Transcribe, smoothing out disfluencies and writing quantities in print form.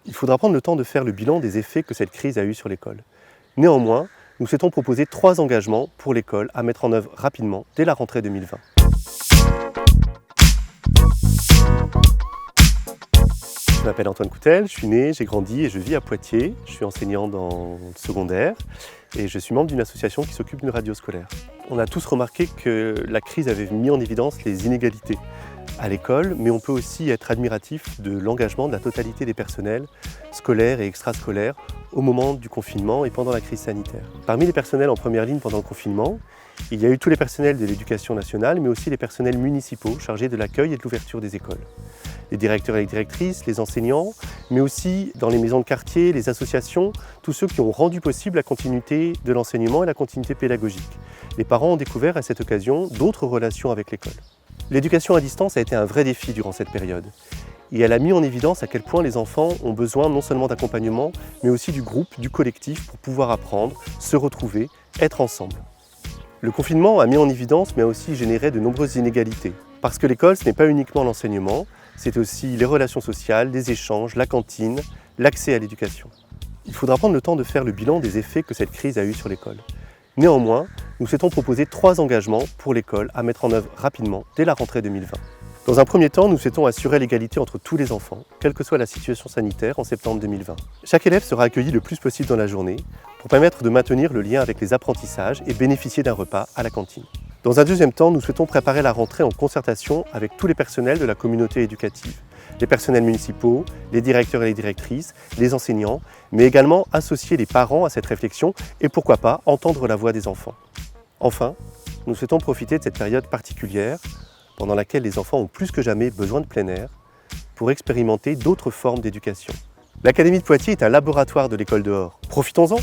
Il faudra prendre le temps de faire le bilan des effets que cette crise a eus sur l'école. Néanmoins, nous souhaitons proposer 3 engagements pour l'école à mettre en œuvre rapidement dès la rentrée 2020. Je m'appelle Antoine Coutel, je suis né, j'ai grandi et je vis à Poitiers. Je suis enseignant dans le secondaire et je suis membre d'une association qui s'occupe d'une radio scolaire. On a tous remarqué que la crise avait mis en évidence les inégalités à l'école, mais on peut aussi être admiratif de l'engagement de la totalité des personnels scolaires et extrascolaires au moment du confinement et pendant la crise sanitaire. Parmi les personnels en première ligne pendant le confinement, il y a eu tous les personnels de l'éducation nationale, mais aussi les personnels municipaux chargés de l'accueil et de l'ouverture des écoles. Les directeurs et les directrices, les enseignants, mais aussi dans les maisons de quartier, les associations, tous ceux qui ont rendu possible la continuité de l'enseignement et la continuité pédagogique. Les parents ont découvert à cette occasion d'autres relations avec l'école. L'éducation à distance a été un vrai défi durant cette période. Et elle a mis en évidence à quel point les enfants ont besoin non seulement d'accompagnement, mais aussi du groupe, du collectif pour pouvoir apprendre, se retrouver, être ensemble. Le confinement a mis en évidence, mais a aussi généré de nombreuses inégalités. Parce que l'école, ce n'est pas uniquement l'enseignement, c'est aussi les relations sociales, les échanges, la cantine, l'accès à l'éducation. Il faudra prendre le temps de faire le bilan des effets que cette crise a eus sur l'école. Néanmoins, nous souhaitons proposer 3 engagements pour l'école à mettre en œuvre rapidement dès la rentrée 2020. Dans un premier temps, nous souhaitons assurer l'égalité entre tous les enfants, quelle que soit la situation sanitaire en septembre 2020. Chaque élève sera accueilli le plus possible dans la journée pour permettre de maintenir le lien avec les apprentissages et bénéficier d'un repas à la cantine. Dans un deuxième temps, nous souhaitons préparer la rentrée en concertation avec tous les personnels de la communauté éducative, les personnels municipaux, les directeurs et les directrices, les enseignants, mais également associer les parents à cette réflexion et pourquoi pas entendre la voix des enfants. Enfin, nous souhaitons profiter de cette période particulière pendant laquelle les enfants ont plus que jamais besoin de plein air pour expérimenter d'autres formes d'éducation. L'Académie de Poitiers est un laboratoire de l'école dehors. Profitons-en!